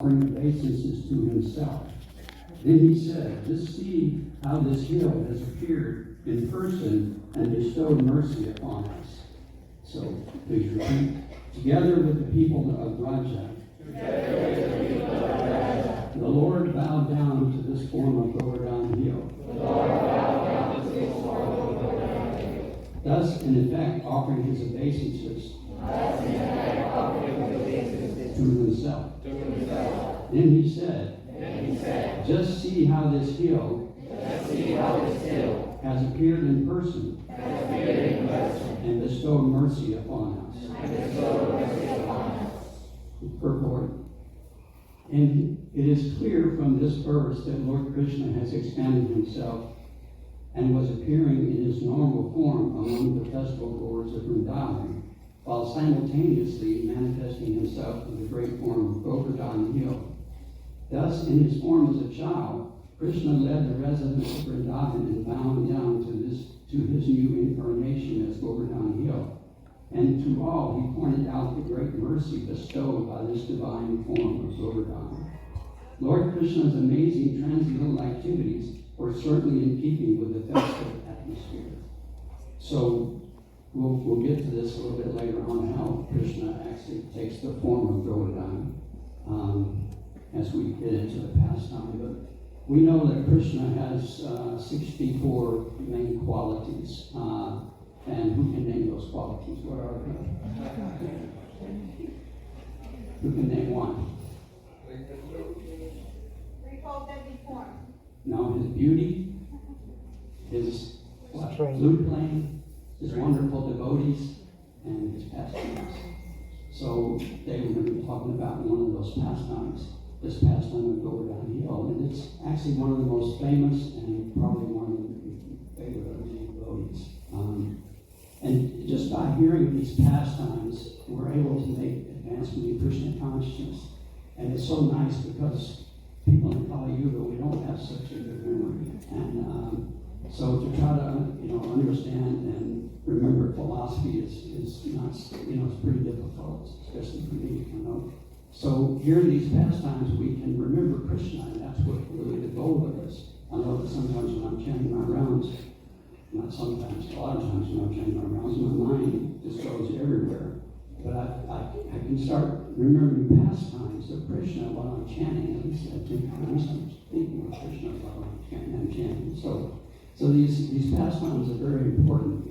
offering obeisances to himself. Then he said, just see how this hill has appeared in person and bestowed mercy upon us. So, please repeat. Together with the people of Raja, the Lord bowed down to this form of Govardhan hill. Thus, in effect, offering his obeisances to himself. Then he said, just see how this hill has appeared in person and bestowed mercy upon us. Purport. And it is clear from this verse that Lord Krishna has expanded himself and was appearing in his normal form among the festival goers of Vrindavan, while simultaneously manifesting himself in the great form of Govardhan hill. Thus, in his form as a child, Krishna led the residents of Vrindavan in bowing down to his new incarnation as Govardhan hill. And to all, he pointed out the great mercy bestowed by this divine form of Govardhan. Lord Krishna's amazing transcendental activities were certainly in keeping with the festive atmosphere. So, we'll get to this a little bit later on, how Krishna actually takes the form of Govardhan as we get into the pastime. But we know that Krishna has 64 main qualities. And who can name those qualities? What are they? Who can name one? Threefold deadly form. No, his beauty, his flute playing, his wonderful devotees, and his pastimes. So they were going to be talking about one of those pastimes, this pastime of Govardhan hill, and it's actually one of the most famous and probably one of the favorite of many devotees. And just by hearing these pastimes, we're able to make advancement in Krishna consciousness. And it's so nice because people in Kali Yuga, we don't have such a good memory. And so to try to understand and remember philosophy is not, it's pretty difficult, especially for me, So here in these pastimes, we can remember Krishna, and that's what really the goal of this. I know that sometimes when I'm chanting my rounds, not sometimes, a lot of times when I'm chanting my rounds, my mind just goes everywhere. But I can start remembering pastimes of Krishna while I'm chanting. At least I think I'm thinking of Krishna while I'm chanting. So these pastimes are very important.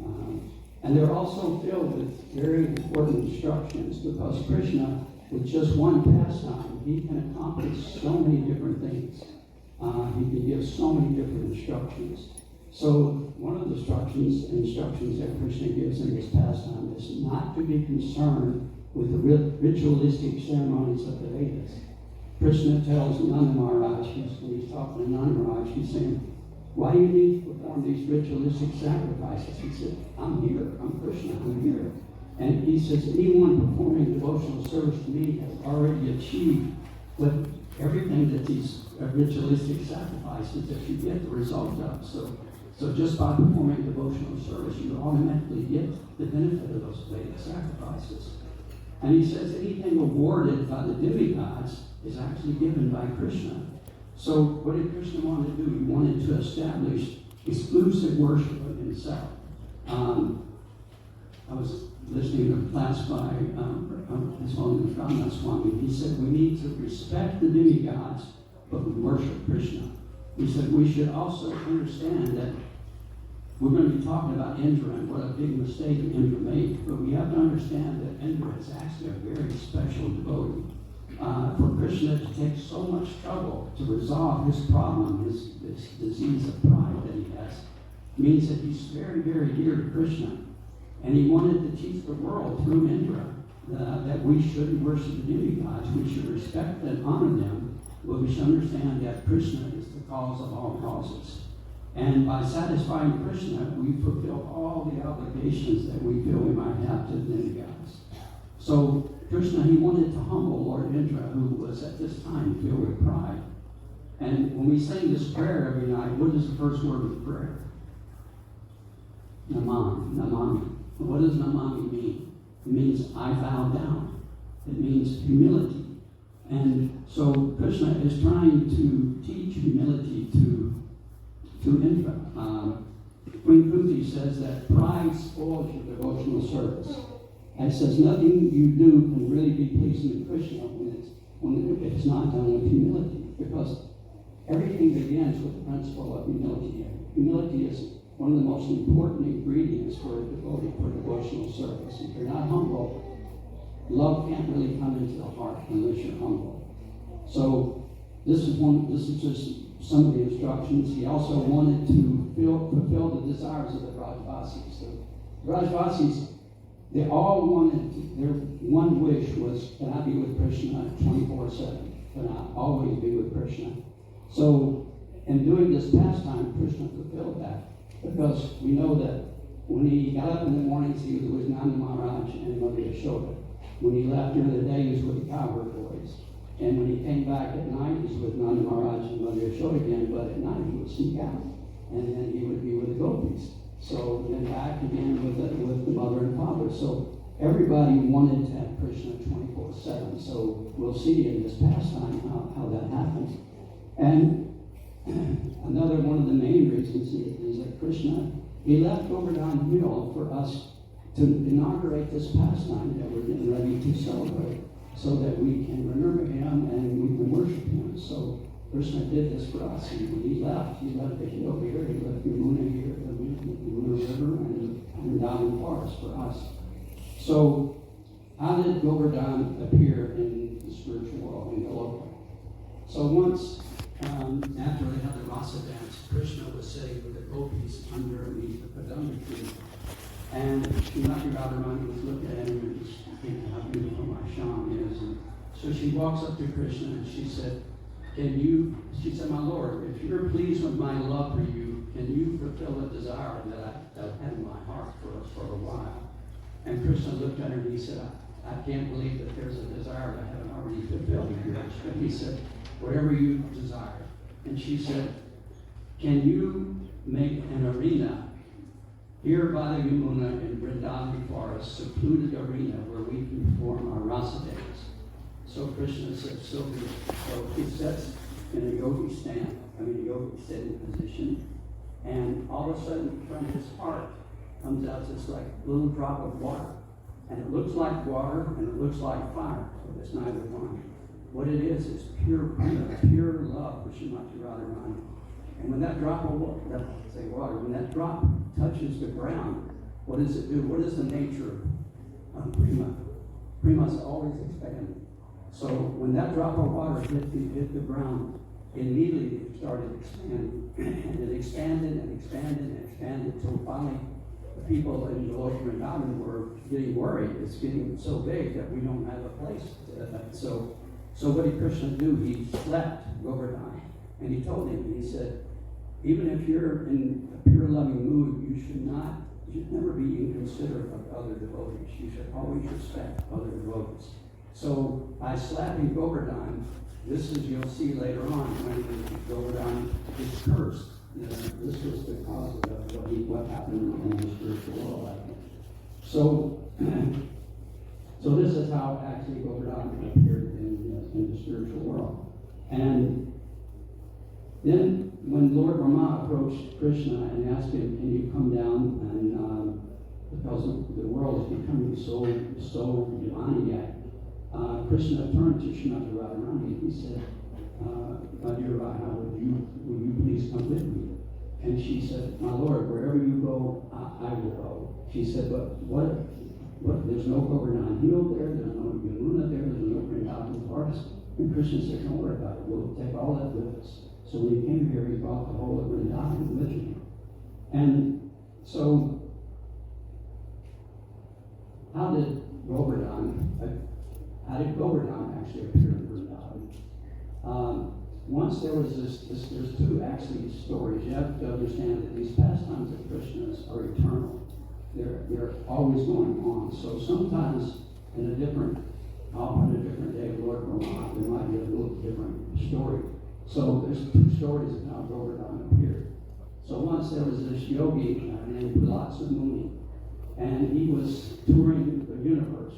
And they're also filled with very important instructions, because Krishna, with just one pastime, he can accomplish so many different things. He can give so many different instructions. So one of the instructions that Krishna gives in this pastime is not to be concerned with the ritualistic ceremonies of the Vedas. Krishna tells Nanda Maharaj, when he's talking to Nanda Maharaj, he's saying, why do you need to perform these ritualistic sacrifices? He said, I'm here, I'm Krishna, I'm here. And he says, anyone performing devotional service to me has already achieved everything that these ritualistic sacrifices that you get the result of. So just by performing devotional service, you automatically get the benefit of those Vedic sacrifices. And he says anything awarded by the demigods is actually given by Krishna. So what did Krishna want to do? He wanted to establish exclusive worship of himself. I was listening to a class by His Holiness Ramnath Swami. He said we need to respect the demigods, but we worship Krishna. He said we should also understand that we're going to be talking about Indra and what a big mistake Indra made, but we have to understand that Indra is actually a very special devotee. For Krishna to take so much trouble to resolve his problem, his disease of pride that he has, means that he's very, very dear to Krishna. And he wanted to teach the world through Indra that we shouldn't worship the demigods, we should respect and honor them, but we should understand that Krishna is the cause of all causes. And by satisfying Krishna, we fulfill all the obligations that we feel we might have to the demigods. So Krishna, he wanted to humble Lord Indra, who was at this time filled with pride. And when we sing this prayer every night, what is the first word of the prayer? Namami. What does namami mean? It means I bow down. It means humility. And so Krishna is trying to teach humility to infant. Queen Kunti says that pride spoils your devotional service. And it says nothing you do can really be pleasing to Krishna if it's not done with humility. Because everything begins with the principle of humility. Humility is one of the most important ingredients for a devotee, for devotional service. If you're not humble, love can't really come into the heart unless you're humble. So this is just some of the instructions. He also wanted to fulfill the desires of the Brajvasis. The Brajvasis, they all wanted their one wish was, can I be with Krishna 24/7? Can I always be with Krishna? So in doing this pastime, Krishna fulfilled that. Because we know that when he got up in the mornings, he was with Nanda Maharaj and Mother Yashoda. When he left during the day, he was with the cowherd boys. And when he came back at night, he was with Nanda Maharaj and Mother Yashoda again, but at night he would sneak out. And then he would be with the gopis. So then back again with the mother and father. So everybody wanted to have Krishna 24/7. So we'll see in this pastime how that happened. And another one of the main reasons is that Krishna, he left Govardhan Hill for us to inaugurate this pastime that we're getting ready to celebrate, so that we can remember him and we can worship him. So Krishna did this for us. And when he left the hill here, he left Yamuna here, the Yamuna River, and down in the forest for us. So how did Govardhan appear in the spiritual world, in Goloka? So once, after they had the rasa dance, Krishna was sitting with the gopis underneath the padama tree. And Srimati Radharani was looking at him and thinking how beautiful my Shyam is. And so she walks up to Krishna and she said, she said, my Lord, if you're pleased with my love for you, can you fulfill a desire that I've had in my heart for a while? And Krishna looked at her and he said, I can't believe that there's a desire that I haven't already fulfilled in yours. But he said, whatever you desire. And she said, can you make an arena here by the Yamuna in Vrindavan Forest, secluded arena where we can perform our rasa dance? So Krishna said, so he sits in a yogi sitting position, and all of a sudden from his heart comes out this like little drop of water. And it looks like water and it looks like fire, but it's neither one. What it is pure love for Srimati Radharani. And when that drop of water, when that drop touches the ground, what does it do? What is the nature of prema? Prema is always expanding. So when that drop of water hit the ground, immediately it started expanding. And it expanded and expanded and expanded until finally the people in Goloka Vrindavan were getting worried. It's getting so big that we don't have a place. So what did Krishna do? He slept Govardhan. And he told him, he said, even if you're in a pure loving mood, you should never be inconsiderate of other devotees. You should always respect other devotees. So by slapping Govardhan, this is, you'll see later on when Govardhan is cursed. This was the cause of what happened in the spiritual world, I think. So this is how actually Govardhan appeared in the spiritual world. And then when Lord Brahma approached Krishna and asked him, can you come down and because the world is becoming so demoniac, Krishna turned to Srimati Radharani and he said, my dear Radha, will you please come with me? And she said, my Lord, wherever you go, I will go. She said, but what? There's no Govardhan Hill there, there's no Yamuna there, there's no Vrindavan Forest. And Krishna said, don't worry about it, we'll take all that with us. So when he came here, he brought the whole of Vrindavan with him. And so, how did Govardhan actually appear in Vrindavan? Once there was there's two actually stories. You have to understand that these pastimes of Krishna's are eternal. They're always going on. So sometimes in a different day of Lord Brahma, there might be a little different story. So there's two stories of how Govardhan appeared. So once there was this yogi named Pilatsa Muni, and he was touring the universe.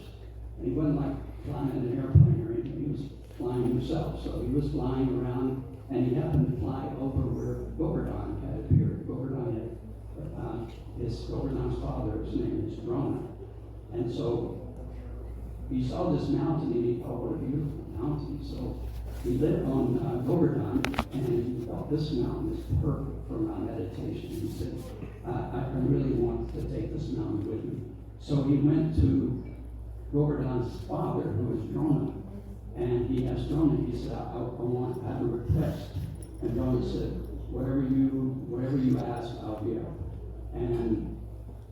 And he wasn't like flying in an airplane or anything. He was flying himself. So he was flying around, and he happened to fly over where Govardhan had appeared. Govardhan's father, his name is Drona. And so he saw this mountain, and he thought, what a beautiful mountain. So he lit on Govardhan, and he thought, this mountain is perfect for my meditation. He said, I really want to take this mountain with me. So he went to Govardhan's father, who was Drona, and he asked Drona, he said, I have a request. And Drona said, whatever you ask, I'll give. And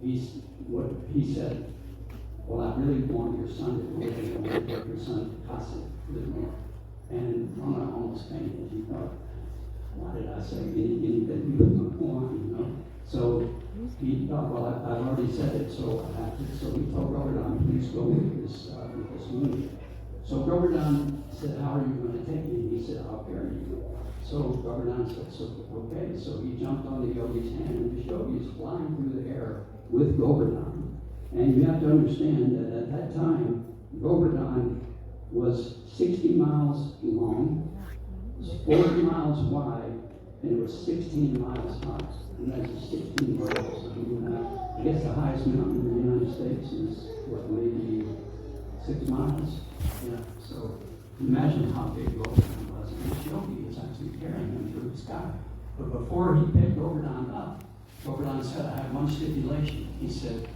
he said, well, I really want your son to go away. I want to take your son to Kasi with me. And Drona almost fainted. He thought, why did I say anything you want, you know? So he thought, well, I've already said it, so I have to. So he told Govardhan, please go with this woman. So Govardhan said, how are you going to take me? And he said, I'll carry you. So Govardhan said, okay. So he jumped on the yogi's hand, and the yogi is flying through the air with Govardhan. And you have to understand that at that time, Govardhan was 60 miles long, 40 miles wide, and it was 16 miles high. And that's 16 miles. I guess the highest mountain in the United States is, what, maybe 6 miles? Yeah. So imagine how big Govardhan was. And this yogi was actually carrying him through the sky. But before he picked Govardhan up, Govardhan said, I have one stipulation. He said,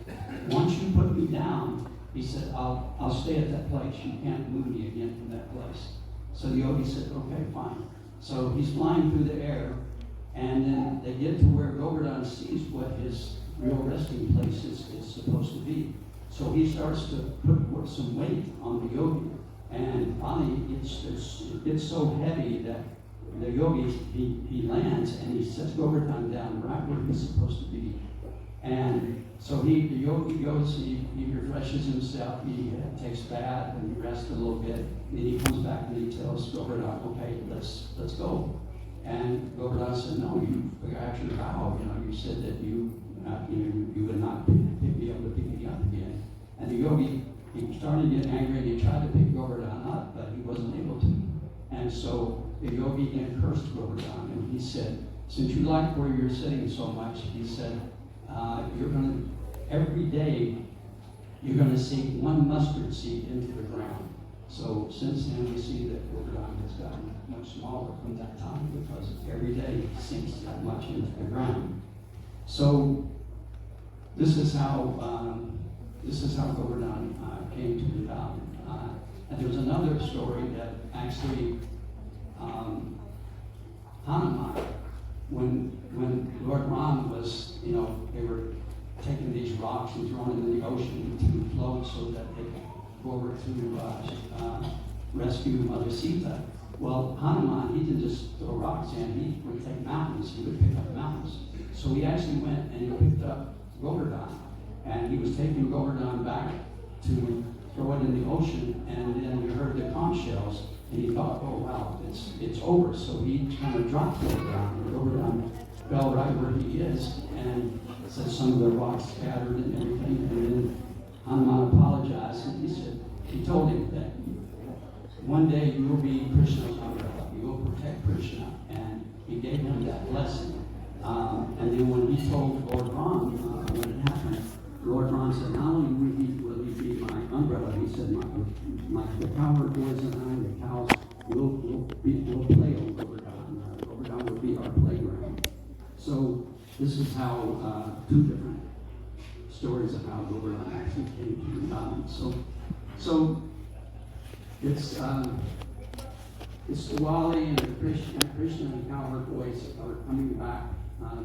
once you put me down, he said, I'll stay at that place. You can't move me again from that place. So the yogi said, okay, fine. So he's flying through the air, and then they get to where Govardhan sees what his real resting place is supposed to be. So he starts to put some weight on the yogi, and finally it gets so heavy that the yogi, he lands, and he sets Govardhan down right where he's supposed to be. And so the yogi goes, he refreshes himself, he takes a bath, and he rests a little bit. Then he comes back and he tells Govardhan, okay, let's go. And Govardhan said, no, you forgot your vow. You said that you would not be able to pick me up again. And the yogi, he started to get angry, and he tried to pick Govardhan up, but he wasn't able to. And so the yogi then cursed Govardhan, and he said, since you like where you're sitting so much, he said, every day, you're going to sink one mustard seed into the ground. So since then, we see that Govardhan has gotten much smaller from that time, because every day he sinks that much into the ground. So this is how Govardhan came to be found. And there's another story that actually Hanuman, when Lord Ram was, they were taking these rocks and throwing them in the ocean to float so that they could go over to rescue Mother Sita. Well, Hanuman, he didn't just throw rocks in, he would take mountains, he would pick up mountains. So he actually went and he picked up Govardhan, and he was taking Govardhan back to throw it in the ocean, and then we heard the conch shells, and he thought, oh wow, it's over. So he kind of dropped Govardhan, and Govardhan fell right where he is, and said some of the rocks scattered and everything, and then Hanuman apologized, and he told him that one day you will be Krishna's umbrella, you will protect Krishna, and he gave him that blessing. And then when he told Lord Ram when it happened, Lord Ram said, not only will he be my umbrella, he said, the cowherd boys and I, the cows, will play on Govardhan. Govardhan will be our playground. So this is how two different stories of how Govardhan actually came to be found. So it's Diwali, and Krishna and the cowherd boys are coming back.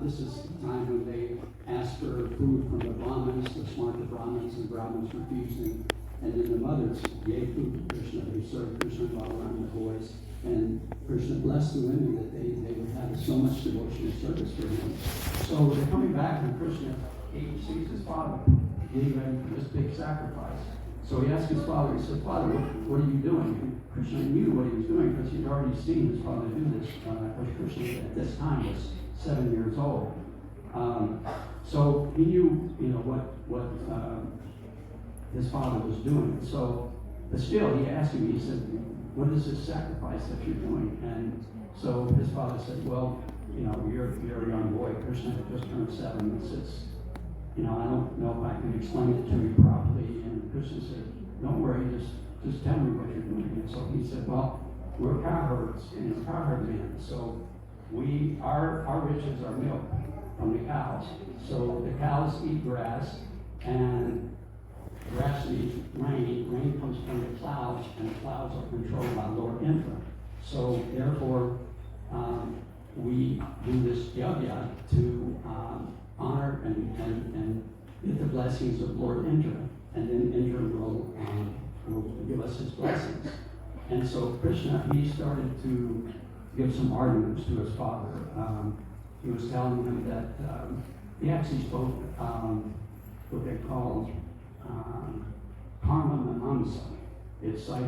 This is the time when they ask for food from the Brahmins, the smarter Brahmins, and Brahmins refusing. And then the mothers gave food to Krishna. They served Krishna while around the boys. And Krishna blessed the women that they would have so much devotion and service for him. So they're coming back, and Krishna, he sees his father getting ready for this big sacrifice. So he asked his father, he said, Father, what are you doing? And Krishna knew what he was doing because he'd already seen his father do this. Because Krishna at this time was 7 years old. So he knew, what his father was doing. So, but still, he asked him, he said, what is this sacrifice that you're doing? And so his father said, well, you're a young boy. Krishna had just turned 7. And says, I don't know if I can explain it to you properly. And Krishna said, don't worry, just tell me what you're doing. And so he said, well, we're cowherds and cowherd men. So our riches are milk from the cows. So the cows eat grass, and grass needs rain. Rain comes from the clouds, and the clouds are controlled by Lord Indra. So therefore, we do this yajna to honor and get the blessings of Lord Indra, and then Indra will give us his blessings. And so Krishna, he started to give some arguments to his father. He was telling him that he actually spoke what they call karma mimamsa. It's like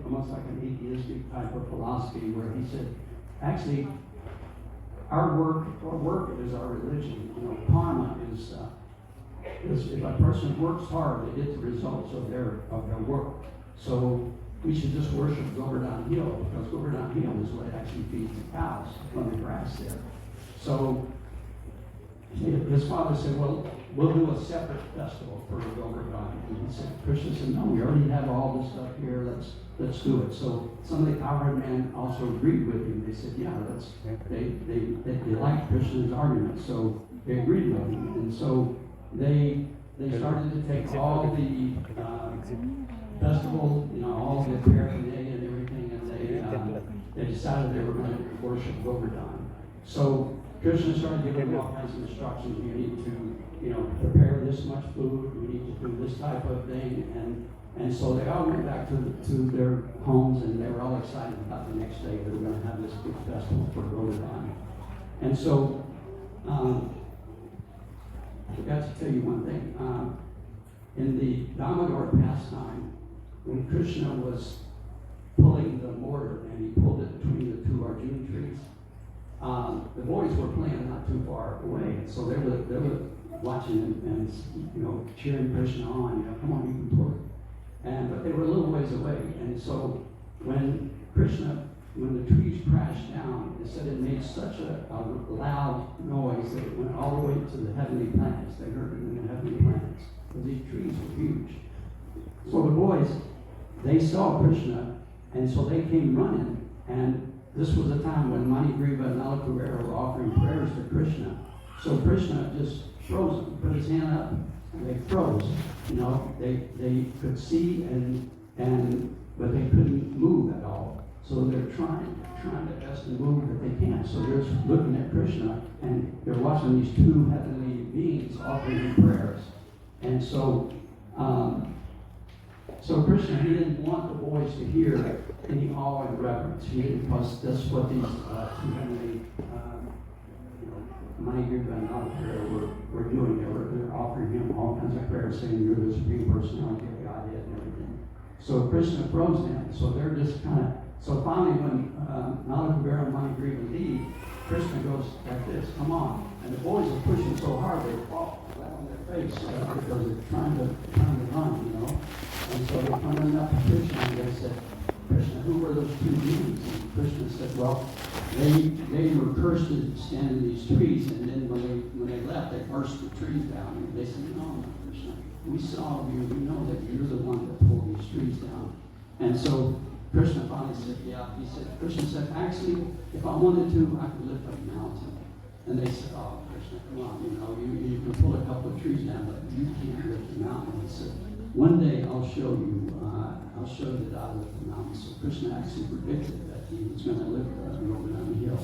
almost like an atheistic type of philosophy, where he said, actually, our work is our religion. Karma is if a person works hard, they get the results of their work. So we should just worship Govardhan Hill, because Govardhan Hill is what actually feeds the cows from the grass there. So his father said, well, we'll do a separate festival for Govardhan. And he said, Krishna said, no, we already have all this stuff here, let's do it. So some of the cowherd men also agreed with him. They said, yeah, they liked Krishna's argument, so they agreed with him. And so they started to take all the festival, all the paraphernalia and everything, and they decided they were going to worship Govardhan. So Krishna started giving them all kinds of instructions. You need to, prepare this much food. You need to do this type of thing, and so they all went back to their homes, and they were all excited about the next day they were going to have this big festival for Govardhan. And so I forgot to tell you one thing. In the Damodar pastime, when Krishna was pulling the mortar, and he pulled it between the 2 Arjuna trees, the boys were playing not too far away, and so they were watching and cheering Krishna on. Come on, you can pull it. But they were a little ways away, and so when the trees crashed down, it said it made such a loud noise that it went all the way to the heavenly planets. They heard it in the heavenly planets, because these trees were huge. So the boys, they saw Krishna, and so they came running, and this was a time when Manigriva and Nalakuvera were offering prayers to Krishna. So Krishna just froze them, put his hand up, and they froze. They could see, but they couldn't move at all. So they're trying their best to move, but they can't. So they're just looking at Krishna, and they're watching these 2 heavenly beings offering him prayers. And so Krishna, he didn't want the boys to hear any awe and reverence. He didn't, because that's what these 2 heavenly Manigriva and Nalakuvera were doing. They're offering him all kinds of prayers, saying, you're the Supreme Personality of Godhead and everything. So Krishna froze them. So they're just so finally when Nalakuvera and Manigriva leave, Krishna goes like this, come on. And the boys are pushing so hard, they fall flat on their face, because they're trying to run, And so they're coming up to Krishna, and they said, Krishna, who were those 2 beings? And Krishna said, well, they were cursed to stand in these trees, and then when they left, they burst the trees down. And they said, no, Krishna, we saw you, we know that you're the one that pulled these trees down. And so Krishna finally said, yeah. Krishna said, actually, if I wanted to, I could lift up a mountain. And they said, oh, Krishna, come on, you can pull a couple of trees down, but you can't lift a mountain. He said, one day I'll show you that I lift the mountain. So Krishna actually predicted that he was going to lift Govardhan Hill.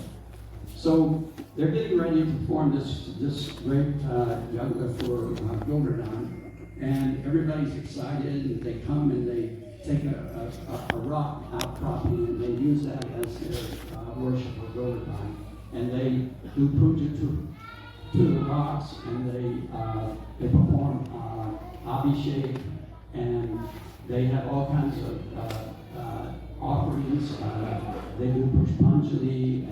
So they're getting ready to form this great yajna for Govardhan, and everybody's excited, and they come and they take a rock outcropping, and they use that as their worship of Govardhan. And they do puja to the rocks, and they perform abhishek, and they have all kinds of offerings. They do pushpanjali,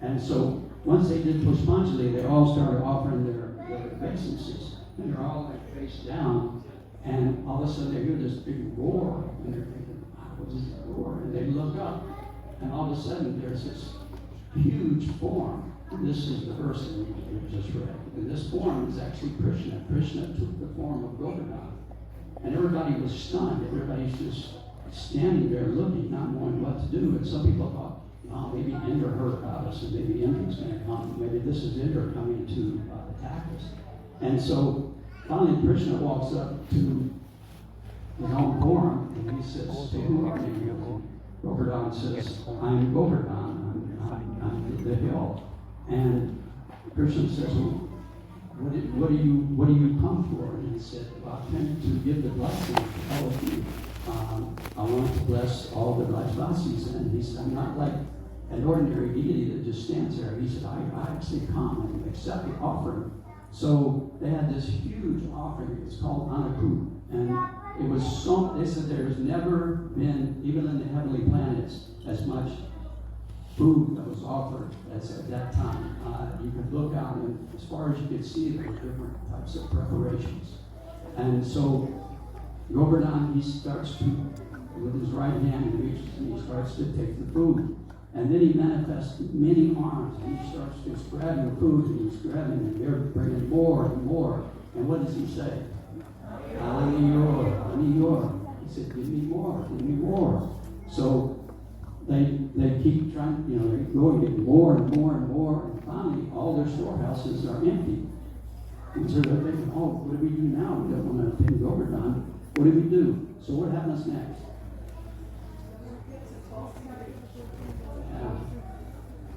and so once they did pushpanjali, they all started offering their obeisances, and they're all like face down. And all of a sudden they hear this big roar, and they're thinking, wow, And they look up, and all of a sudden there's this huge form. This is the verse that we just read. And this form is actually Krishna. Krishna took the form of Govardhan. And everybody was stunned. Everybody's just standing there looking, not knowing what to do. And some people thought, oh, maybe Indra heard about us, and maybe Indra's going to come. Maybe this is Indra coming to attack us. And so finally Krishna walks up to his own form, and he says, so who are you? Govardhan says, I'm Govardhan. I'm the hill. And Krishna says, well, what do you come for? And he said, well, I came to give the blessing to all of you. I want to bless all the Rajvasis. And he said, I'm not like an ordinary deity that just stands there. He said, I actually come and accept the offering. So they had this huge offering. It's called Anaku. And it was so, they said there's never been, even in the heavenly planets, as much food that was offered as at that time. You could look out, and as far as you could see, there were different types of preparations. And so Govardhan, he starts to, with his right hand, he reaches and he starts to take the food. And then he manifests many arms, and he starts just grabbing the food, and he's grabbing, and they're bringing more and more. And what does he say? Hallelujah, hallelujah. He said, give me more, give me more. So they keep trying, they go and get more and more and more, and finally all their storehouses are empty. And so they're thinking, oh, what do we do now? We don't want to take Govardhan. What do we do? So what happens next?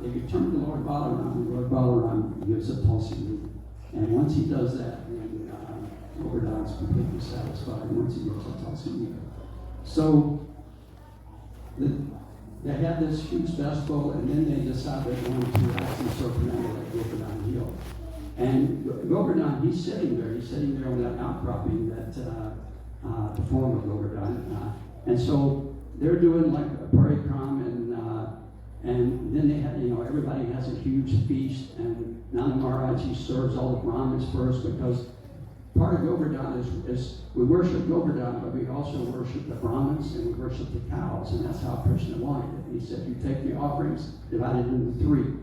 If you turn to Lord Balaram gives a Tulsi root. And once he does that, then Govardhan's completely satisfied once he gives a Tulsi root. So they had this huge festival, and then they decided they're going to actually circumnavigate at Govardhan Hill. And Govardhan, he's sitting there on that outcropping, that the form of Govardhan. And so they're doing like a parikram, and then they have, everybody has a huge feast, and Nanda Maharaj, he serves all the Brahmins first, because part of Govardhan is we worship Govardhan, but we also worship the Brahmins, and we worship the cows, and that's how Krishna wanted it. He said, you take the offerings, divided into three.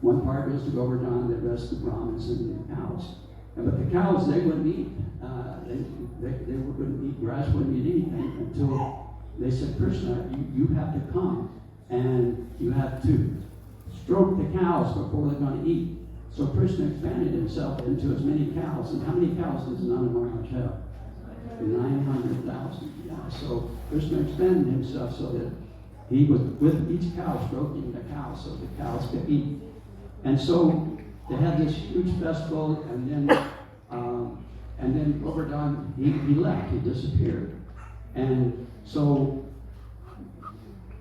One part goes to Govardhan, the rest to Brahmins and the cows. But the cows, they wouldn't eat. They wouldn't eat grass, wouldn't eat anything until they said, Krishna, you have to come, and you have to stroke the cows before they're going to eat. So Krishna expanded himself into as many cows. And how many cows does Nanda Maharaj have? 900,000. Yeah. So Krishna expanded himself so that he was with each cow stroking the cow so the cows could eat. And so they had this huge festival, and then Govardhan, he left, he disappeared. And so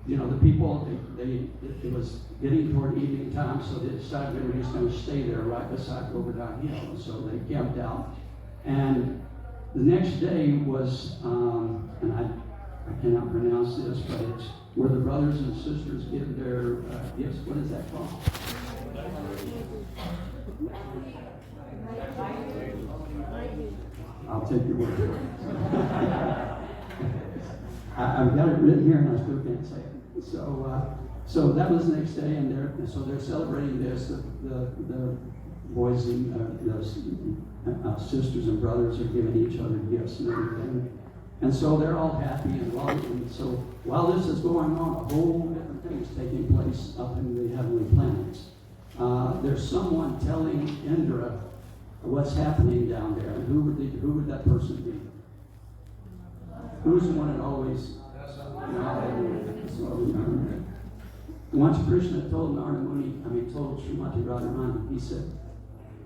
the people, it was getting toward evening time, so they decided they were just going to stay there right beside Govardhan Hill. And so they camped out. And the next day was, and I cannot pronounce this, but it's where the brothers and sisters give their gifts. What is that called? I'll take your word for it. I've got it written here, and I still can't say it. So that was the next day, and they're celebrating this. The boys and the sisters and brothers are giving each other gifts and everything, and so they're all happy and so while this is going on, a whole different thing is taking place up in the heavenly planets. There's someone telling Indra what's happening down there, and who would that person be? Who's the one that always? Once Krishna told told Srimati Radharani, he said,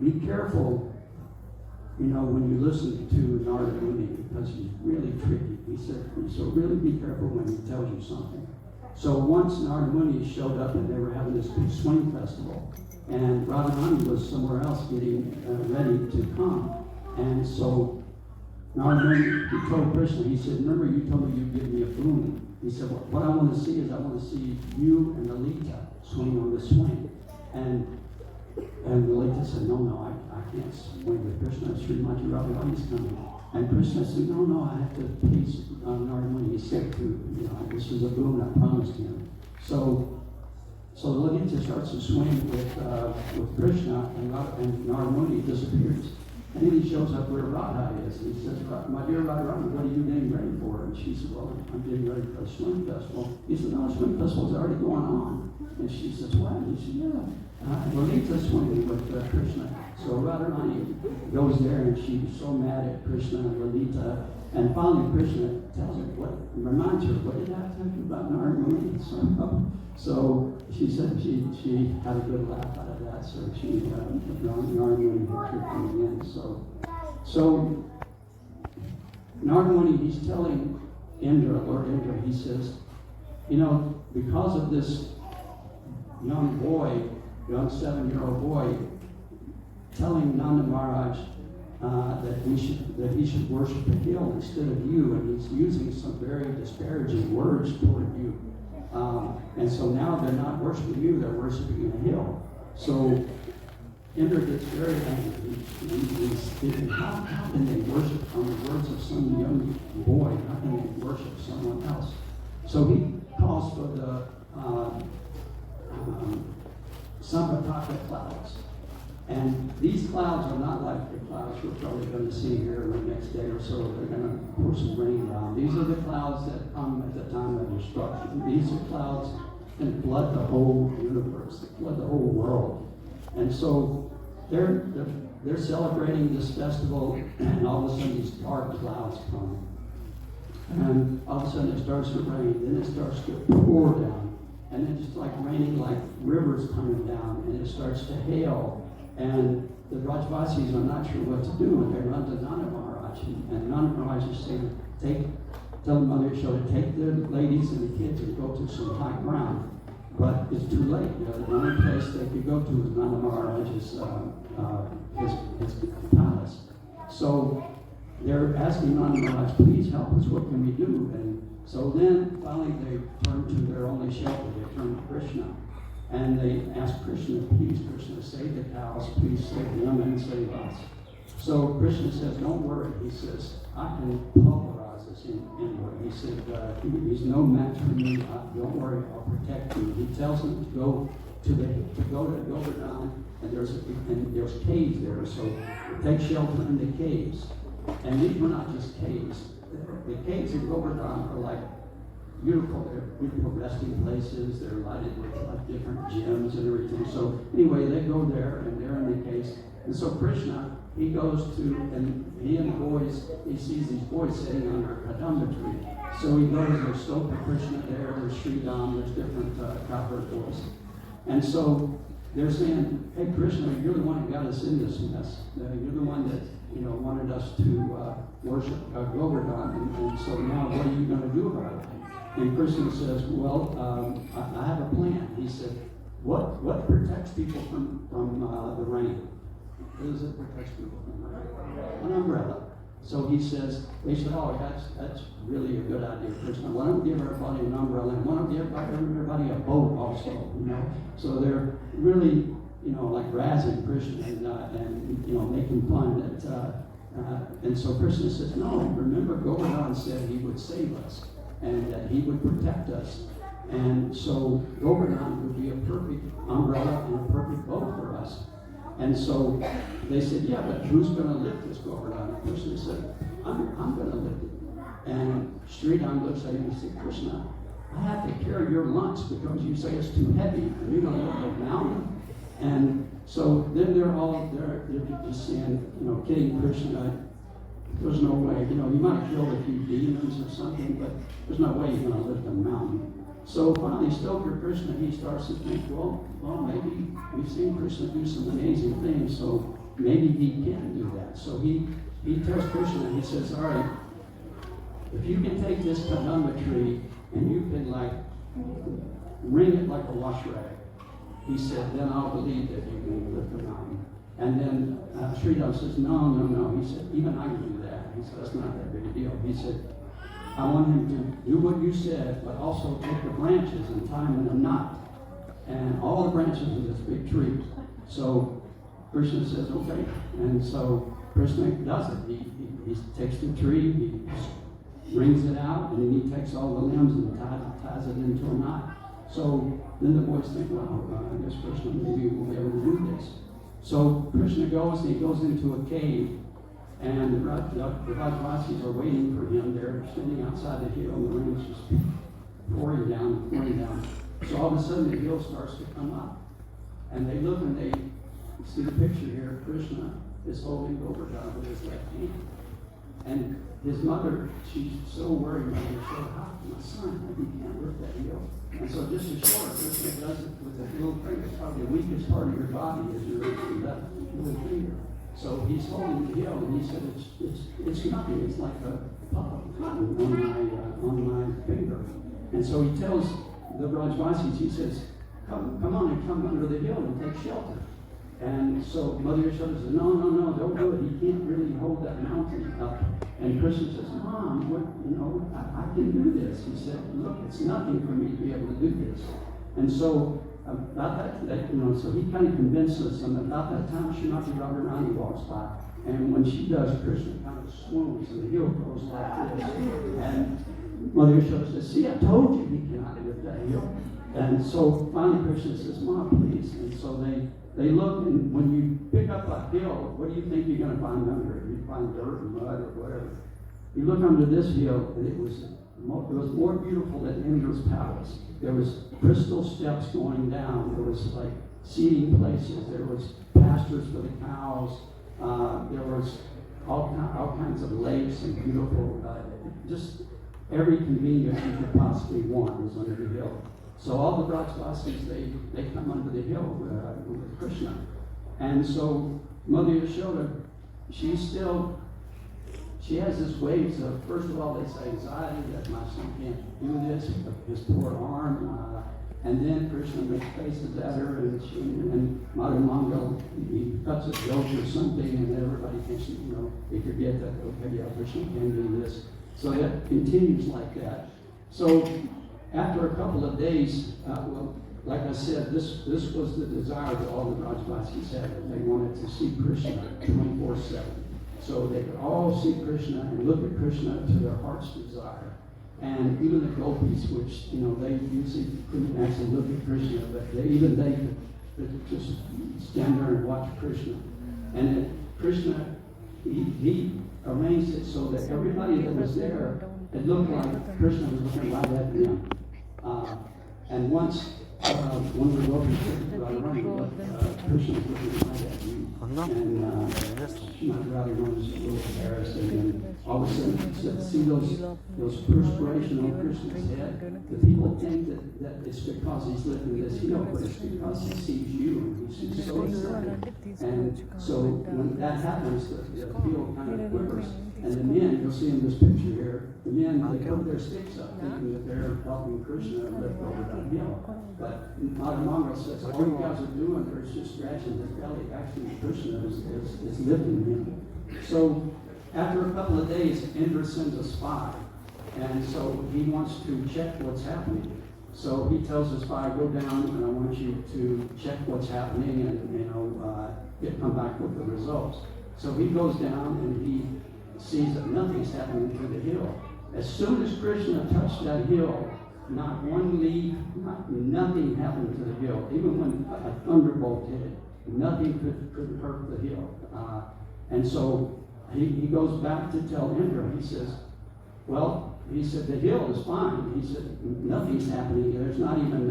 be careful, when you listen to Narada Muni, because he's really tricky. He said, so really be careful when he tells you something. So once Narada Muni showed up, and they were having this big swing festival, and Radharani was somewhere else getting ready to come. And so Narada Muni, he told Krishna, he said, remember you told me you'd give me a boon. He said, what I want to see is I want to see you and Lalita swing on the swing. And Lalita said, no, I can't swing with Krishna. Srimati Radharani's coming. And Krishna said, no, I have to please Narada. He said this is a boon I promised him. So Lalita starts to swim with Krishna, and Narada disappears. And then he shows up where Radha is. And he says, my dear Radha, what are you getting ready for? And she said, well, I'm getting ready for a swim festival. He said, no, the swim festival's already going on. And she says, what? And he said, yeah. Lalita's swimming with Krishna. So Radharani goes there, and she's so mad at Krishna and Lalita. And finally Krishna tells her, reminds her, what did I tell you about Narada? So she said she had a good laugh out of that. So she Narada tricked him again. So Narada, he's telling Indra, Lord Indra, he says, because of this young 7-year-old boy, telling Nanda Maharaj that he should worship a hill instead of you, and he's using some very disparaging words toward you. And so now they're not worshiping you, they're worshiping a hill. So Indra gets very angry. He's thinking, how can they worship on the words of some young boy? How can they worship someone else? So he calls for the Sampataka clouds. And these clouds are not like the clouds we're probably going to see here in the next day or so. They're going to pour some rain down. These are the clouds that come at the time of destruction. These are clouds that flood the whole universe, flood the whole world. And so they're celebrating this festival, and all of a sudden these dark clouds come. And all of a sudden it starts to rain, then it starts to pour down. And then it's like raining like rivers coming down, and it starts to hail. And the Rajvasis are not sure what to do, and they run to Nanda Maharaj. And Nanda Maharaj is saying, tell the Mother Yashoda, take the ladies and the kids and go to some high ground. But it's too late. The only place they could go to is Nanda Maharaj's his palace. So they're asking Nanda Maharaj, please help us, what can we do? And so then finally they turn to their only shelter, they turn to Krishna. And they ask Krishna, please, Krishna, save the cows, please save them and save us. So Krishna says, don't worry. He says, I can pulverize this anyway. He said, he's no match for me. Don't worry, I'll protect you. He tells them to go to Govardhan, and there's caves there. So take shelter in the caves. And these were not just caves. The caves in Govardhan are like beautiful. They're beautiful resting places. They're lighted with like different gems and everything. So anyway, they go there, and they're in the caves. And so Krishna, he goes to, and he and the boys, he sees these boys sitting under a kadamba tree. So he goes, there's Stopa Krishna there, there's Sridham, there's different copper boys. And so they're saying, hey Krishna, you're the one that got us in this mess. You're the one that wanted us to worship Govardhan, and so now what are you going to do about it? And Krishna says, well, I have a plan. He said, what protects people from the rain? What does it protect people from the rain? An umbrella. So he says, they said, oh, that's really a good idea, Krishna. Why don't we give everybody an umbrella, and why don't we give everybody a boat also, So they're really, like razzing Krishna and making fun and so Krishna says, no, remember Govardhan said he would save us and that he would protect us. And so Govardhan would be a perfect umbrella and a perfect boat for us. And so they said, yeah, but who's going to lift this Govardhan? And Krishna said, I'm going to lift it. And Sridham looks at him and said, Krishna, I have to carry your lunch because you say it's too heavy. And you're going to lift a mountain. And so then they're just saying, kidding Krishna. There's no way, you might kill a few demons or something, but there's no way you're going to lift a mountain. So finally, Stoker Krishna, he starts to think, well, maybe we've seen Krishna do some amazing things, so maybe he can do that. So he tells Krishna, he says, all right, if you can take this kadamba tree and you can wring it like a wash rag, he said, then I'll believe that you can lift the mountain. And then Sridham says, no. He said, even I can do that. He said, that's not that big a deal. He said, I want him to do what you said, but also take the branches and tie them in a knot. And all the branches of this big tree. So Krishna says, okay. And so Krishna does it. He he takes the tree, he wrings it out, and then he takes all the limbs and ties it into a knot. So then the boys think, well, I guess Krishna maybe will be able to do this. So Krishna goes, and he goes into a cave, and the Rajvasis are waiting for him. They're standing outside the hill, and the rain is just pouring down. So all of a sudden the hill starts to come up. And they look and they see the picture here. Krishna is holding Govardhan with his left hand. And his mother, she's so worried about her. She said, how my son, he can't lift that hill. And so just to show her, Krishna does it with a little finger. It's probably the weakest part of your body is your left little finger. So he's holding the hill, and he said, it's nothing. It's like a puff of cotton on my finger. And so he tells the Rajvasis, he says, come on and come under the hill and take shelter. And so Mother Yashoda says, no, don't do it. He can't really hold that mountain up. And Krishna says, Mom, I can do this. He said, look, it's nothing for me to be able to do this. And so about that, so he kind of convinces them. About that time, Srimati Radharani walks by. And when she does, Krishna kind of swoons, and the hill goes like this. And Mother Yashoda says, see, I told you he cannot lift that hill. And so finally Krishna says, Mom, please. And so they look, and when you pick up a hill, what do you think you're going to find under it? You find dirt or mud or whatever. You look under this hill, and it was more beautiful than Indra's palace. There was crystal steps going down. There was like seating places. There was pastures for the cows. There was all kinds of lakes and beautiful, just every convenience you could possibly want was under the hill. So all the Brajvasis, they come under the hill with Krishna. And so Mother Yashoda, she has this waves of, first of all, this anxiety that my son can't do this, his poor arm. And then Krishna makes faces at her, and Madhu Mangal, he cuts a joke or something, and everybody thinks, they forget that, okay, yeah, Krishna can do this. So that continues like that. So after a couple of days, like I said, this was the desire that all the Rajvasis had. They wanted to see Krishna 24/7. So they could all see Krishna and look at Krishna to their heart's desire. And even the gopis, which, they usually couldn't actually look at Krishna, but they could just stand there and watch Krishna. And Krishna, he arranged it so that everybody that was there, it looked like Krishna was looking right at them. And once one of the gopis said, Krishna was looking right at you. And Srimati Radharani was a little embarrassed, and then all of a sudden she said, see those perspiration on Krishna's head? The people think that it's because he's lifting this hill, but it's because he sees you, and he's so excited. And so when that happens, the field kind of quivers. And the men, you'll see in this picture here, the men, they put their sticks up, thinking that they're helping Krishna lift over that hill. But Madhu Mangal says, all you guys are doing is just scratching his belly. Actually, Krishna is lifting him. So after a couple of days, Indra sends a spy. And so he wants to check what's happening. So he tells the spy, go down, and I want you to check what's happening and, come back with the results. So he goes down and he sees that nothing's happening to the hill. As soon as Krishna touched that hill, not one leaf, nothing happened to the hill. Even when a thunderbolt hit it, nothing could hurt the hill. And so he goes back to tell Indra. He says, the hill is fine. He said, nothing's happening. There's not even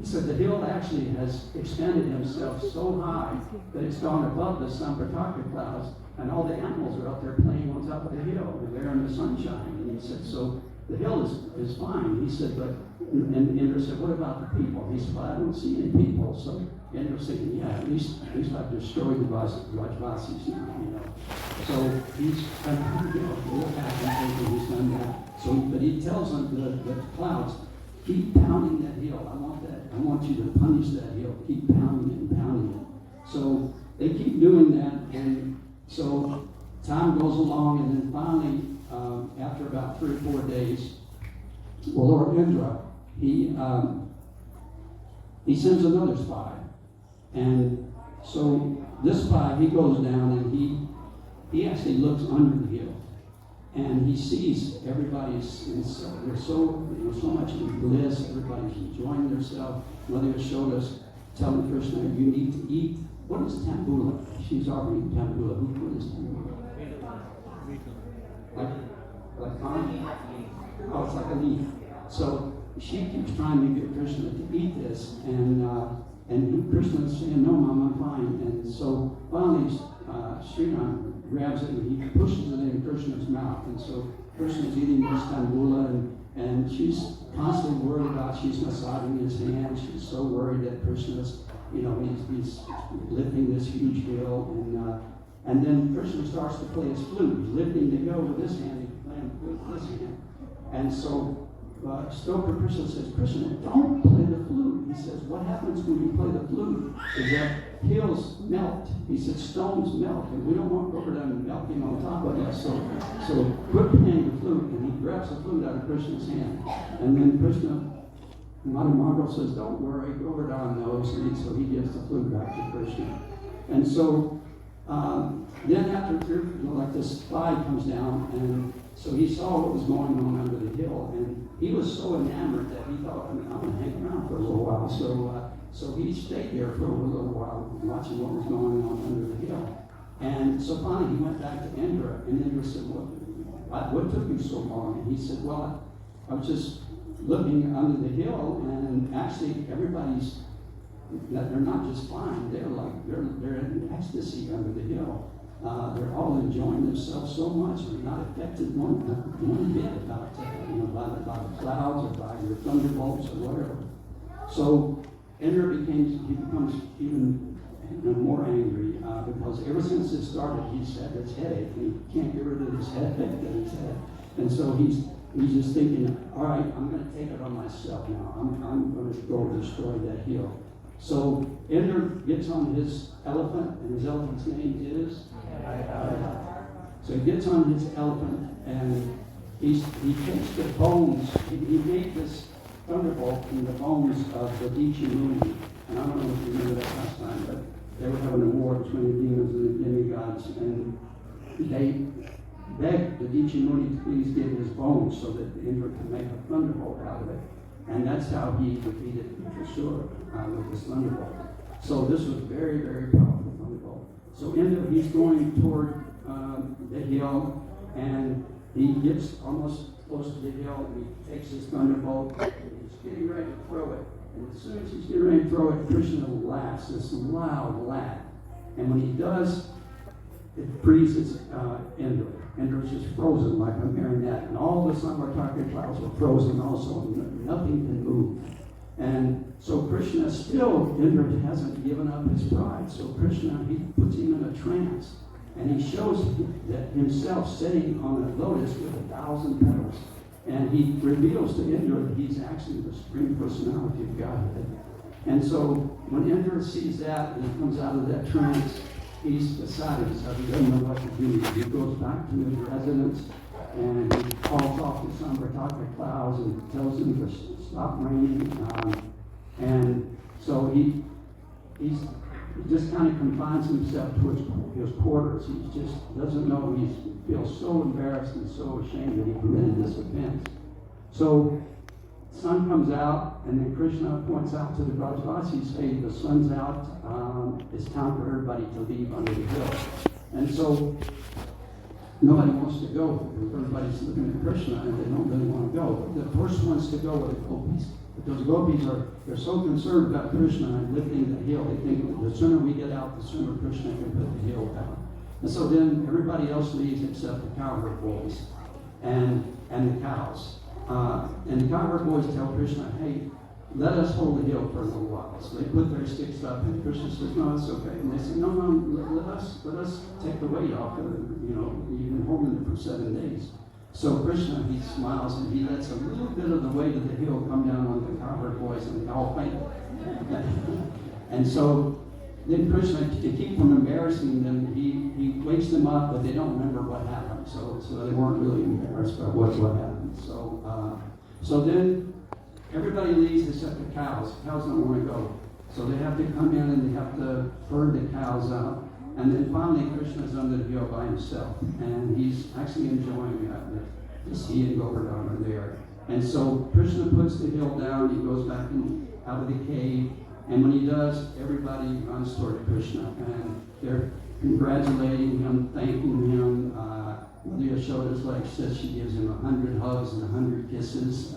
he said the hill actually has extended himself so high that it's gone above the Samprataka clouds, and all the animals are up there playing on top of the hill, and they're in the sunshine. And he said, so the hill is fine. He said, and Indra said, what about the people? He said, well, I don't see any people. So Indra said, yeah, at least I've destroyed the Rajvasis now, So he's kind of, real happy that he's done that. So, but he tells them, the clouds, keep pounding that hill. I want you to punish that hill. Keep pounding it and pounding it. So they keep doing that, and so time goes along, and then finally, after about 3 or 4 days, Lord Indra, he sends another spy. And so this spy, he goes down and he actually looks under the hill. And he sees everybody's, there's so much in bliss, everybody's enjoying themselves. Mother showed us, telling Krishna, you need to eat. What is tambula? She's offering tambula. What is tambula? Like pine? Oh, it's like a leaf. So she keeps trying to get Krishna to eat this, and Krishna's saying, no, Mom, I'm fine. And so finally, Sriram grabs it and he pushes it in Krishna's mouth. And so Krishna's eating this tambula, and she's constantly worried about, she's massaging his hand. She's so worried that Krishna's, he's lifting this huge hill. And then Krishna starts to play his flute. He's lifting the hill with his hand, he's playing with his hand. And so Stoker Krishna says, Krishna, don't play the flute. He says, what happens when you play the flute is that hills melt. He said, stones melt, and we don't want Govardhan melting on top of us. So quit playing the flute, and he grabs the flute out of Krishna's hand. And then Krishna, Mother Margot says, don't worry, Govardhan knows, and so he gives the flute back to Krishna. And so then after, like this slide comes down, and so he saw what was going on under the hill, and he was so enamored that he thought, I'm going to hang around for a little while. So he stayed there for a little while, watching what was going on under the hill. And so finally he went back to Indra, and Indra said, what took you so long? And he said, well, I was just looking under the hill, and actually everybody's, they're not just fine, they're in ecstasy under the hill. They're all enjoying themselves so much. They're not affected one bit about by the clouds or by the thunderbolts or whatever. So Indra becomes even more angry because ever since it started, he's had this headache, and he can't get rid of this headache that he's had. And so he's just thinking, all right, I'm going to take it on myself now. I'm going to go destroy that hill. So Indra gets on his elephant, and his elephant's name is? So he gets on his elephant, and he takes the bones. He made this thunderbolt from the bones of the Dichi Muni. And I don't know if you remember that last time, but they were having a war between the demons and the demigods, and they begged the Dichi Muni to please give his bones so that Indra could make a thunderbolt out of it. And that's how he defeated Trishur with this thunderbolt. So this was very, very powerful thunderbolt. So Indra, he's going toward the hill, and he gets almost close to the hill, and he takes his thunderbolt, and he's getting ready to throw it. And as soon as he's getting ready to throw it, Krishna laughs, this loud laugh. And when he does, it freezes Indra. Indra's just frozen like a marionette. And all the Samvartaka clouds are frozen also. Nothing can move. And so Krishna still, Indra hasn't given up his pride. So Krishna, he puts him in a trance. And he shows that himself sitting on a lotus with 1,000 petals. And he reveals to Indra that he's actually the Supreme Personality of Godhead. And so when Indra sees that and he comes out of that trance, he's beside himself. He doesn't know what to do. He goes back to his residence, and he calls off the Samvartaka clouds and tells them to stop raining. And so he just kind of confines himself to his quarters. He just doesn't know. He feels so embarrassed and so ashamed that he committed this offense. So the sun comes out, and then Krishna points out to the Brajvasis, hey, the sun's out. It's time for everybody to leave under the hill. And so nobody wants to go because everybody's looking at Krishna and they don't really want to go. The first ones to go are the gopis. But those gopis they're so concerned about Krishna and lifting the hill, they think the sooner we get out, the sooner Krishna can put the hill down. And so then everybody else leaves except the cowherd boys and the cows. And the cowherd boys tell Krishna, hey, let us hold the hill for a little while. So they put their sticks up, and Krishna says, no, it's okay. And they say, no, let us take the weight off. You've been holding it for 7 days. So Krishna, he smiles, and he lets a little bit of the weight of the hill come down on the cowherd boys, and they all faint. And so then Krishna, to keep from embarrassing them, he wakes them up, but they don't remember what happened. So they weren't really embarrassed by what happened. So then everybody leaves except the cows. The cows don't want to go. So they have to come in and they have to herd the cows out. And then finally, Krishna's under the hill by himself, and he's actually enjoying this. He and Govardhan are there. And so Krishna puts the hill down, he goes back out of the cave, and when he does, everybody runs toward Krishna, and they're congratulating him, thanking him. Mother Yashoda's like says she gives him 100 hugs and 100 kisses.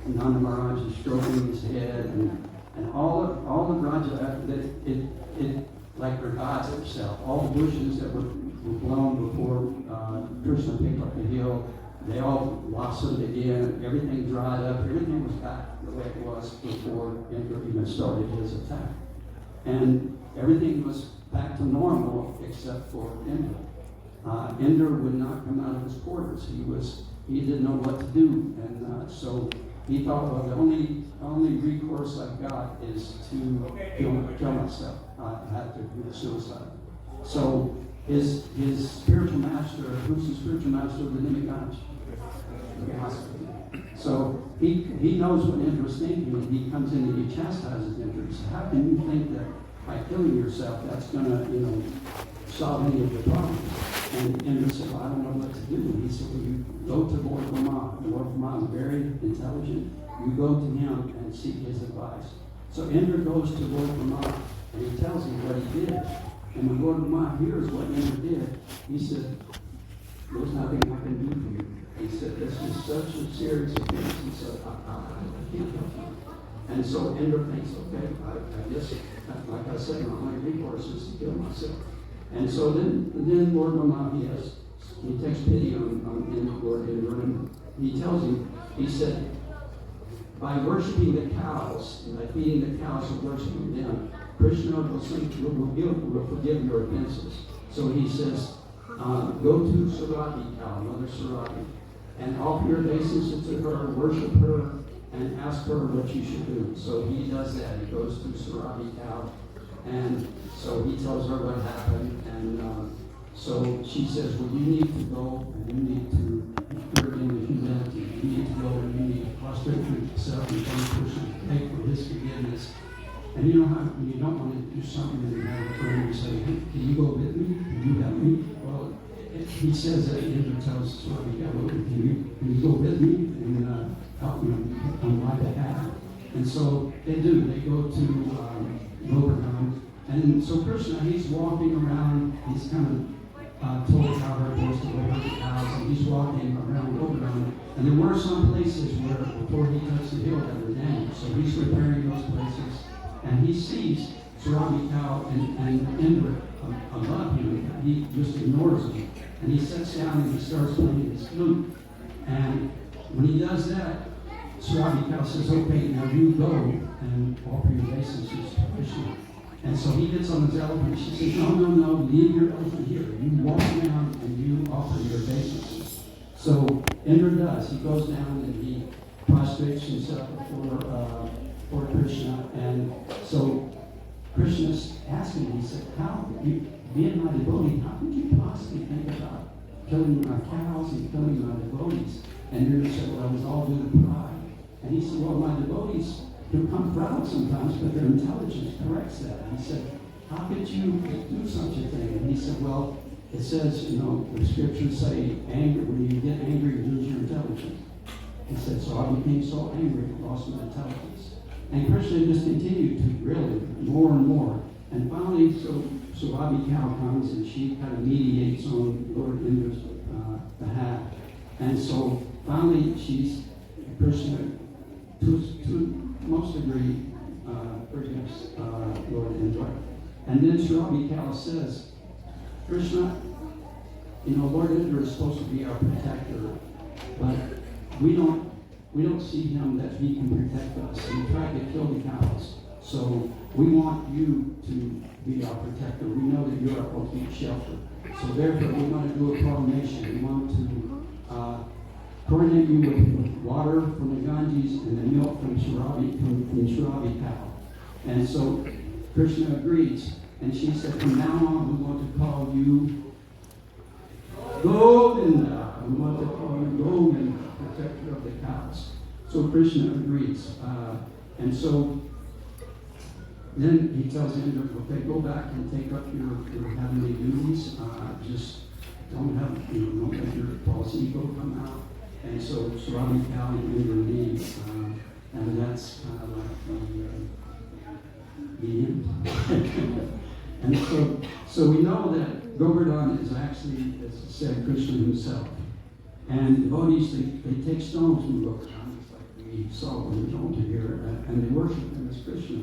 Nanda Maharaj is stroking his head, and all the Raja, it like revives itself. All the bushes that were blown before Krishna picked up the hill, they all blossomed again. Everything dried up. Everything was back the way it was before Indra even started his attack. And everything was back to normal except for Indra. Indra would not come out of his quarters. He didn't know what to do, and so he thought, well, the only recourse I've got is to kill myself. I have to commit suicide. So his spiritual master, who's the spiritual master of the demigods? So he knows what Indra's thinking, and he comes in and he chastises Indra. He says, how can you think that by killing yourself that's going to, solve any of your problems? And Indra said, well, I don't know what to do. And he said, well, you go to Lord Brahma. Lord Brahma is very intelligent. You go to him and seek his advice. So Indra goes to Lord Brahma, and he tells him what he did. And when Lord Brahma hears what Indra did, he said, there's nothing I can do for you. He said, this is such a serious offense. He said, I can't help you. And so Indra thinks, okay, I guess, like I said, my only recourse is to kill myself. And so then Lord Brahma, he takes pity on Lord Indra, and he tells him, he said, by worshiping the cows, and by feeding the cows and worshiping them, Krishna will forgive your offenses. So he says, go to Surati cow, Mother Surati, and offer your obeisances to her, worship her, and ask her what you should do. So he does that. He goes to Surati cow, and so he tells her what happened, and so she says, well, you need to go, and you need to put in the humility. You need to go, and you need to prostrate yourself in front of Krishna, beg for his forgiveness. And you know how when you don't want to do something, and you have a friend, you say, hey, can you go with me? Can you help me? Well, he says that Indra tells Swami, can you go with me and help me on my behalf? And so they do. They go to Govardhan. And so Krishna, he's walking around. He's kind of told cowherd boys to go herd the cows, and he's walking around Govardhan. And there were some places where, before he touched the hill, that were damaged. So he's repairing those places. And he sees Surabhi cow and Indra above him. He just ignores him. And he sits down and he starts playing his flute. And when he does that, Surabhi cow says, okay, now you go and offer your obeisances to Krishna. And so he gets on his elephant. She says, no, leave your elephant here. You walk down and you offer your obeisances. So Indra does. He goes down and he prostrates himself before Krishna. And so Krishna's asking, he said, how, being my devotee, how could you possibly think about killing my cows and killing my devotees? And Indra said, well, it was all due to pride. And he said, well, my devotees do come proud sometimes, but their intelligence corrects that. And he said, how could you do such a thing? And he said, well, it says, the scriptures say, anger, when you get angry, you lose your intelligence. He said, so I became so angry, I lost my intelligence. And Krishna just continued to really more and more. And finally, so Surabhi cow comes and she kind of mediates on Lord Indra's behalf. And so finally, Krishna, to most degree, forgives Lord Indra. And then Surabhi cow says, Krishna, Lord Indra is supposed to be our protector, but we don't see him that he can protect us. He tried to kill the cows. So we want you to be our protector. We know that you're our ultimate shelter. So therefore, we want to do a coronation. We want to coronate you with water from the Ganges and the milk from Surabhi cow. And so Krishna agrees. And she said, from now on, we want to call you Govinda. We want to call you Govinda, protector of the cows. So Krishna agrees. And so Then he tells Andrew, okay, go back and take up your heavenly duties. Just don't let your false ego come out. And so Robbie, Cal, and Andrew leave. And that's kind of like the end. And so we know that Govardhan is actually, as I said, Krishna himself. And devotees, they take stones from Govardhan, just like we saw in the altar here, and they worship him as Krishna.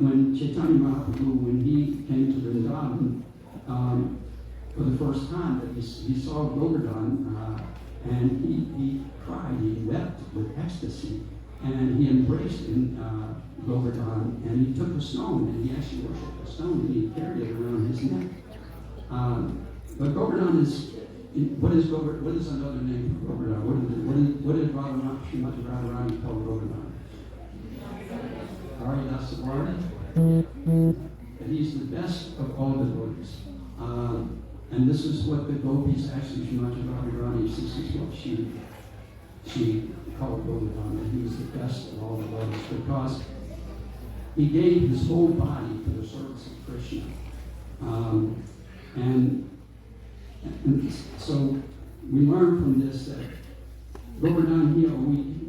When Chaitanya Mahaprabhu, when he came to Vrindavan for the first time, that he saw Govardhan, and he cried, he wept with ecstasy, and he embraced in Govardhan, and he took a stone, and he actually worshipped a stone, and he carried it around his neck. But Govardhan is, what is another name for Govardhan? What did Srimati Radharani call Govardhan? And he's the best of all devotees. And this is what the gopis, actually, Srimati Radharani, this is what she called Govardhan, and he was the best of all devotees because he gave his whole body for the service of Krishna. And so we learn from this that Govardhan,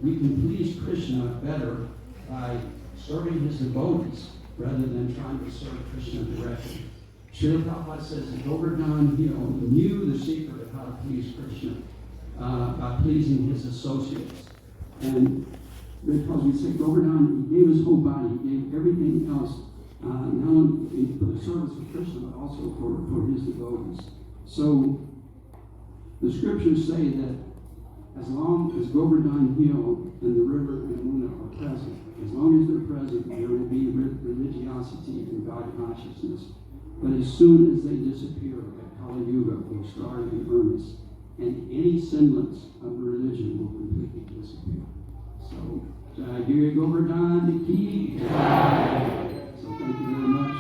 we can please Krishna better by serving his devotees rather than trying to serve Krishna directly. Srila Prabhupada says that Govardhan knew the secret of how to please Krishna by pleasing his associates. And because we say Govardhan, he gave his whole body, he gave everything else, not only for the service of Krishna, but also for his devotees. So the scriptures say that as long as Govardhan Hill and the river Yamuna are present, as long as they're present, there will be religiosity and God consciousness. But as soon as they disappear, like Kali Yuga will start in earnest, and any semblance of religion will completely disappear. So, Jai Giri Govardhan Ki Jai. So thank you very much.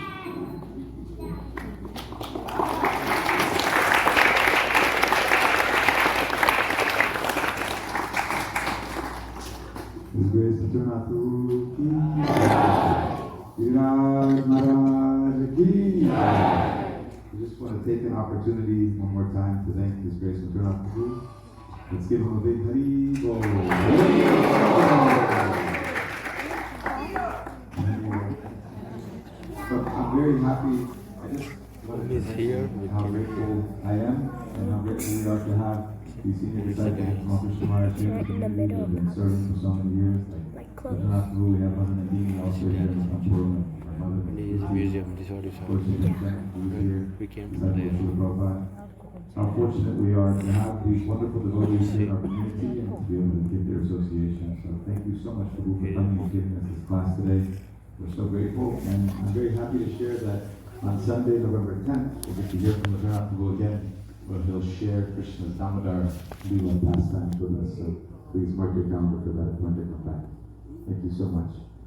His Grace Chaitanya Ki Jai. Viraj Maharaj Ki Jai. We just want to take an opportunity one more time to thank His Grace Chaitanya Prabhu. Let's give him a big Hari Bol. But I'm very happy. I just want to mention how grateful I am and how grateful we are to have the senior disciple of Krishna Maharaj here in the community who have been serving for so many years. Chaitanya Prabhu, we have Mother Nadine also here in Kanpur, my mother. Museum, this all is we came from there. How fortunate we are to have these wonderful devotees in our community and to be able to give their association. So thank you so much for coming and giving us this class today. We're so grateful, and I'm very happy to share that on Sunday, November 10th, we'll get to hear from the Prabhu again, where he'll share Krishna's Damodar Leela pastimes with us. So please mark your calendar for that when they come back. Thank you so much.